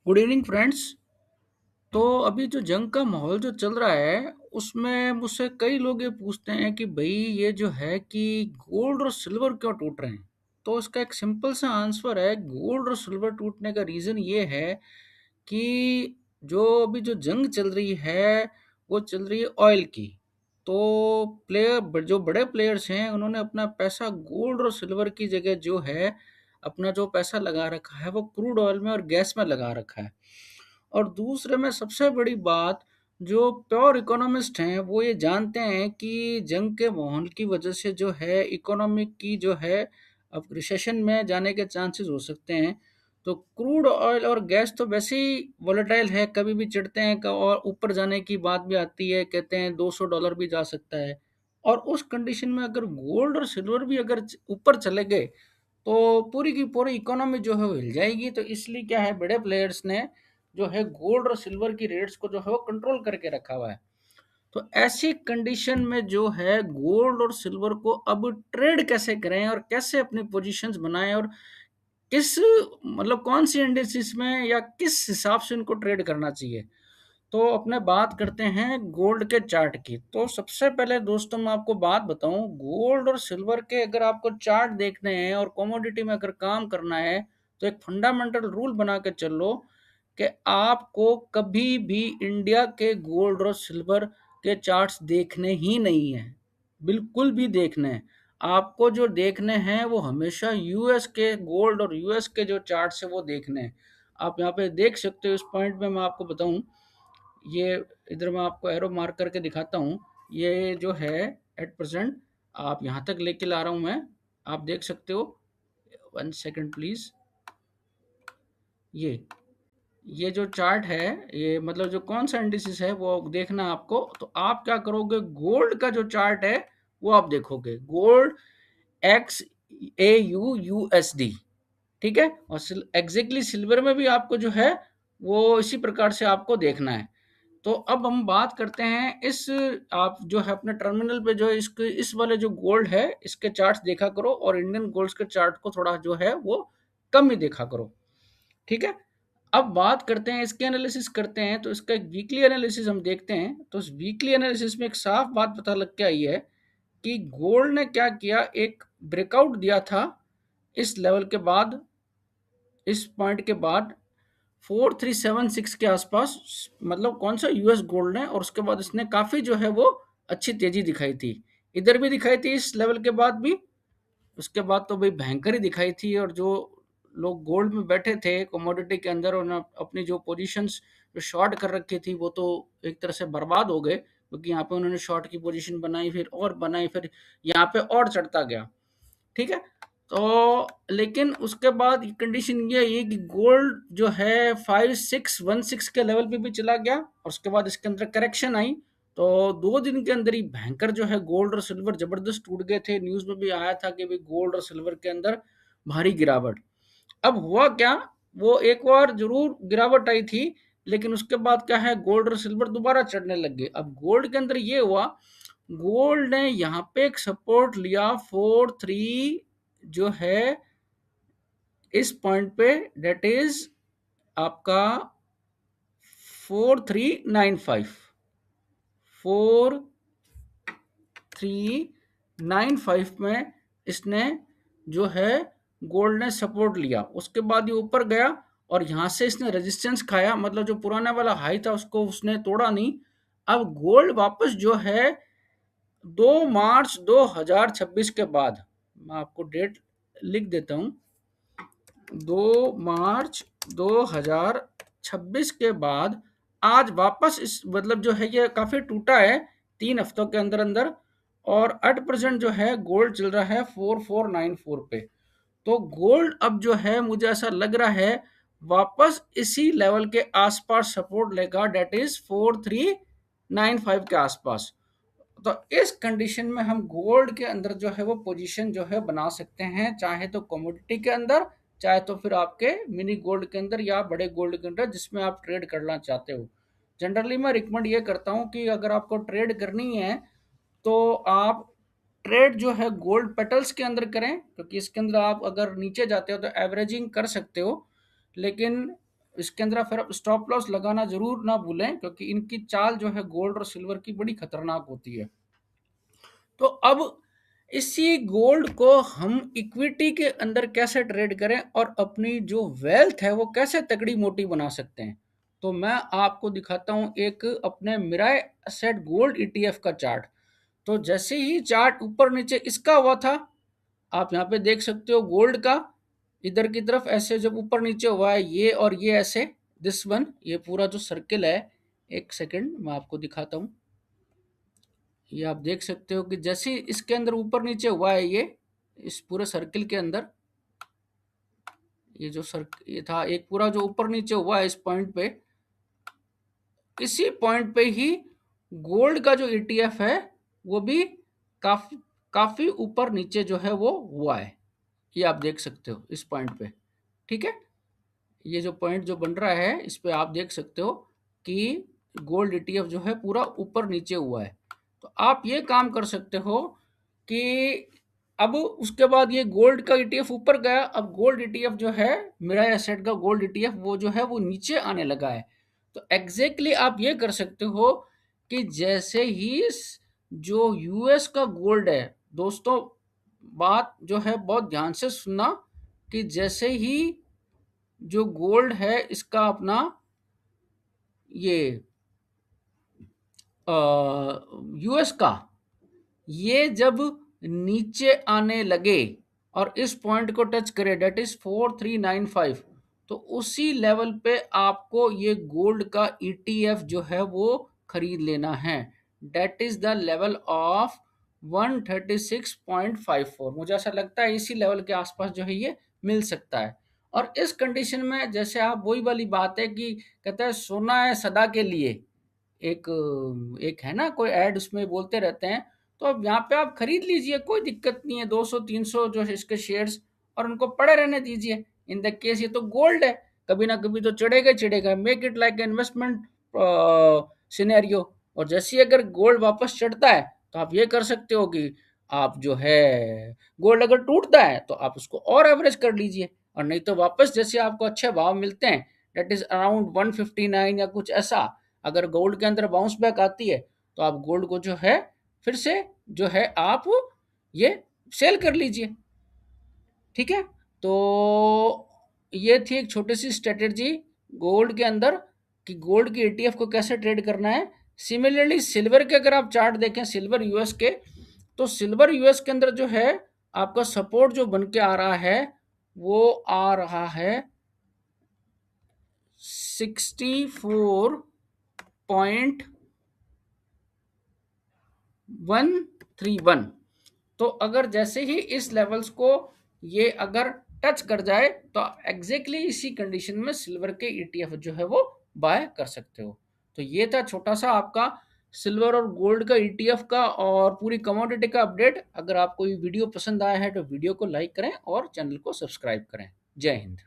Good evening friends. तो अभी जो जंग का माहौल जो चल रहा है उसमें मुझसे कई लोग ये पूछते हैं कि भाई ये जो है कि गोल्ड और सिल्वर क्यों टूट रहे हैं। तो इसका एक सिंपल सा आंसर है, गोल्ड और सिल्वर टूटने का रीज़न ये है कि जो अभी जो जंग चल रही है वो चल रही है ऑयल की। तो जो बड़े प्लेयर्स हैं उन्होंने अपना पैसा गोल्ड और सिल्वर की जगह जो है अपना जो पैसा लगा रखा है वो क्रूड ऑयल में और गैस में लगा रखा है। और दूसरे में सबसे बड़ी बात, जो प्योर इकोनॉमिस्ट हैं वो ये जानते हैं कि जंग के माहौल की वजह से जो है इकोनॉमिक की जो है अब रिसेशन में जाने के चांसेस हो सकते हैं। तो क्रूड ऑयल और गैस तो वैसे ही वोलेटाइल है, कभी भी चढ़ते हैं और ऊपर जाने की बात भी आती है, कहते हैं $200 भी जा सकता है। और उस कंडीशन में अगर गोल्ड और सिल्वर भी अगर ऊपर चले गए तो पूरी की पूरी इकोनॉमी जो है वो हिल जाएगी। तो इसलिए क्या है, बड़े प्लेयर्स ने जो है गोल्ड और सिल्वर की रेट्स को जो है वो कंट्रोल करके रखा हुआ है। तो ऐसी कंडीशन में जो है गोल्ड और सिल्वर को अब ट्रेड कैसे करें और कैसे अपनी पोजीशंस बनाएं और किस मतलब कौन सी इंडेक्सिस में या किस हिसाब से इनको ट्रेड करना चाहिए। तो अपने बात करते हैं गोल्ड के चार्ट की। तो सबसे पहले दोस्तों मैं आपको बात बताऊं, गोल्ड और सिल्वर के अगर आपको चार्ट देखने हैं और कमोडिटी में अगर काम करना है तो एक फंडामेंटल रूल बना के चल लो कि आपको कभी भी इंडिया के गोल्ड और सिल्वर के चार्ट्स देखने ही नहीं है, बिल्कुल भी देखने हैं। आपको जो देखने हैं वो हमेशा यूएस के गोल्ड और यूएस के जो चार्ट्स है वो देखने हैं। आप यहाँ पे देख सकते हो, इस पॉइंट में मैं आपको बताऊं, ये इधर मैं आपको एरो मार्क करके दिखाता हूँ। ये जो है एट प्रेजेंट आप यहाँ तक लेके ला रहा हूँ मैं, आप देख सकते हो। 1 सेकंड प्लीज। ये जो चार्ट है, ये मतलब जो कौन सा इंडिसेस है वो देखना है आपको। तो आप क्या करोगे, गोल्ड का जो चार्ट है वो आप देखोगे, गोल्ड XAUUSD, ठीक है। और एग्जैक्टली सिल्वर में भी आपको जो है वो इसी प्रकार से आपको देखना है। तो अब हम बात करते हैं इस, आप जो है अपने टर्मिनल पे जो है इसके इस वाले जो गोल्ड है इसके चार्ट्स देखा करो और इंडियन गोल्ड्स के चार्ट को थोड़ा जो है वो कम ही देखा करो, ठीक है। अब बात करते हैं इसके एनालिसिस करते हैं, तो इसका एक वीकली एनालिसिस हम देखते हैं। तो इस वीकली एनालिसिस में एक साफ बात पता लग के आई है कि गोल्ड ने क्या किया, एक ब्रेकआउट दिया था इस लेवल के बाद, इस पॉइंट के बाद 4376 के आसपास, मतलब कौन सा यूएस गोल्ड ने, और उसके बाद इसने काफी जो है वो अच्छी तेजी दिखाई थी। इधर भी दिखाई थी इस लेवल के बाद भी, उसके बाद तो भाई भयंकर ही दिखाई थी। और जो लोग गोल्ड में बैठे थे कमोडिटी के अंदर, उन्होंने अपनी जो पोजीशंस जो शॉर्ट कर रखी थी वो तो एक तरह से बर्बाद हो गए, क्योंकि यहाँ पे उन्होंने शॉर्ट की पोजीशन बनाई, फिर और बनाई, फिर यहाँ पे और चढ़ता गया, ठीक है। तो लेकिन उसके बाद कंडीशन ये है कि गोल्ड जो है 5616 के लेवल पे भी चला गया और उसके बाद इसके अंदर करेक्शन आई। तो 2 दिन के अंदर ही भयंकर जो है गोल्ड और सिल्वर जबरदस्त टूट गए थे। न्यूज में भी आया था कि भाई गोल्ड और सिल्वर के अंदर भारी गिरावट। अब हुआ क्या, वो एक बार जरूर गिरावट आई थी, लेकिन उसके बाद क्या है, गोल्ड और सिल्वर दोबारा चढ़ने लग गए। अब गोल्ड के अंदर ये हुआ, गोल्ड ने यहाँ पे एक सपोर्ट लिया 43 जो है इस पॉइंट पे, डेट इज आपका 4395, 4395 में इसने जो है गोल्ड ने सपोर्ट लिया। उसके बाद ये ऊपर गया और यहां से इसने रेजिस्टेंस खाया, मतलब जो पुराना वाला हाई था उसको उसने तोड़ा नहीं। अब गोल्ड वापस जो है 2 मार्च 2026 के बाद, मैं आपको डेट लिख देता हूं, 2 मार्च 2026 के बाद आज वापस इस मतलब जो है ये काफी टूटा है 3 हफ्तों के अंदर अंदर। और 8% जो है गोल्ड चल रहा है 4494 पे। तो गोल्ड अब जो है मुझे ऐसा लग रहा है वापस इसी लेवल के आसपास सपोर्ट लेगा, डेट इज 4395 के आसपास। तो इस कंडीशन में हम गोल्ड के अंदर जो है वो पोजीशन जो है बना सकते हैं, चाहे तो कमोडिटी के अंदर, चाहे तो फिर आपके मिनी गोल्ड के अंदर या बड़े गोल्ड के अंदर जिसमें आप ट्रेड करना चाहते हो। जनरली मैं रिकमेंड ये करता हूँ कि अगर आपको ट्रेड करनी है तो आप ट्रेड जो है गोल्ड पेटल्स के अंदर करें, क्योंकि इसके अंदर आप अगर नीचे जाते हो तो एवरेजिंग कर सकते हो। लेकिन इसके अंदर फिर आप स्टॉप लॉस लगाना जरूर ना भूलें, क्योंकि इनकी चाल जो है गोल्ड और सिल्वर की बड़ी खतरनाक होती है। तो अब इसी गोल्ड को हम इक्विटी के अंदर कैसे ट्रेड करें और अपनी जो वेल्थ है वो कैसे तगड़ी मोटी बना सकते हैं, तो मैं आपको दिखाता हूं एक अपने मिराय एसेट गोल्ड ईटीएफ का चार्ट। तो जैसे ही चार्ट ऊपर नीचे इसका हुआ था, आप यहाँ पे देख सकते हो गोल्ड का इधर की तरफ ऐसे जब ऊपर नीचे हुआ है ये और ये ऐसे, दिस वन, ये पूरा जो सर्किल है, एक सेकंड मैं आपको दिखाता हूँ। ये आप देख सकते हो कि जैसे ही इसके अंदर ऊपर नीचे हुआ है ये, इस पूरे सर्किल के अंदर ये जो ये था एक पूरा जो ऊपर नीचे हुआ है इस पॉइंट पे, इसी पॉइंट पे ही गोल्ड का जो ईटीएफ है वो भी काफी काफी ऊपर नीचे जो है वो हुआ है। ये आप देख सकते हो इस पॉइंट पे, ठीक है। ये जो पॉइंट जो बन रहा है इस पे आप देख सकते हो कि गोल्ड ईटीएफ जो है पूरा ऊपर नीचे हुआ है। तो आप ये काम कर सकते हो कि अब उसके बाद ये गोल्ड का ईटीएफ ऊपर गया, अब गोल्ड ईटीएफ जो है मिराय एसेट का गोल्ड ईटीएफ वो जो है वो नीचे आने लगा है। तो एग्जैक्टली आप ये कर सकते हो कि जैसे ही जो यूएस का गोल्ड है, दोस्तों बात जो है बहुत ध्यान से सुनना, कि जैसे ही जो गोल्ड है इसका अपना ये यूएस का ये जब नीचे आने लगे और इस पॉइंट को टच करे, डेट इज 4395, तो उसी लेवल पे आपको ये गोल्ड का ईटीएफ जो है वो खरीद लेना है। That is the level of 136.54, मुझे ऐसा लगता है इसी लेवल के आसपास जो है ये मिल सकता है। और इस कंडीशन में जैसे आप वही वाली बात है कि कहते हैं सोना है सदा के लिए, एक एक है ना कोई ऐड उसमें बोलते रहते हैं। तो अब यहाँ पे आप खरीद लीजिए, कोई दिक्कत नहीं है, 200-300 जो है इसके शेयर्स, और उनको पड़े रहने दीजिए। इन द केस ये तो गोल्ड है, कभी ना कभी तो चढ़ेगा ही चढ़ेगा, make it like investment scenario. और जैसे ही अगर गोल्ड वापस चढ़ता है तो आप ये कर सकते हो कि आप जो है गोल्ड अगर टूटता है तो आप उसको और एवरेज कर लीजिए, और नहीं तो वापस जैसे आपको अच्छे भाव मिलते हैं, डेट इज अराउंड 159 या कुछ ऐसा, अगर गोल्ड के अंदर बाउंस बैक आती है तो आप गोल्ड को जो है फिर से जो है आप ये सेल कर लीजिए, ठीक है। तो ये थी एक छोटी सी स्ट्रेटेजी गोल्ड के अंदर कि गोल्ड की ईटीएफ को कैसे ट्रेड करना है। सिमिलरली सिल्वर के अगर आप चार्ट देखें, सिल्वर यूएस के, तो सिल्वर यूएस के अंदर जो है आपका सपोर्ट जो बन के आ रहा है वो आ रहा है 64.131। तो अगर जैसे ही इस लेवल्स को ये अगर टच कर जाए तो एग्जैक्टली इसी कंडीशन में सिल्वर के ईटीएफ जो है वो बाय कर सकते हो। तो ये था छोटा सा आपका सिल्वर और गोल्ड का ईटीएफ का और पूरी कमोडिटी का अपडेट। अगर आपको ये वीडियो पसंद आया है तो वीडियो को लाइक करें और चैनल को सब्सक्राइब करें। जय हिंद।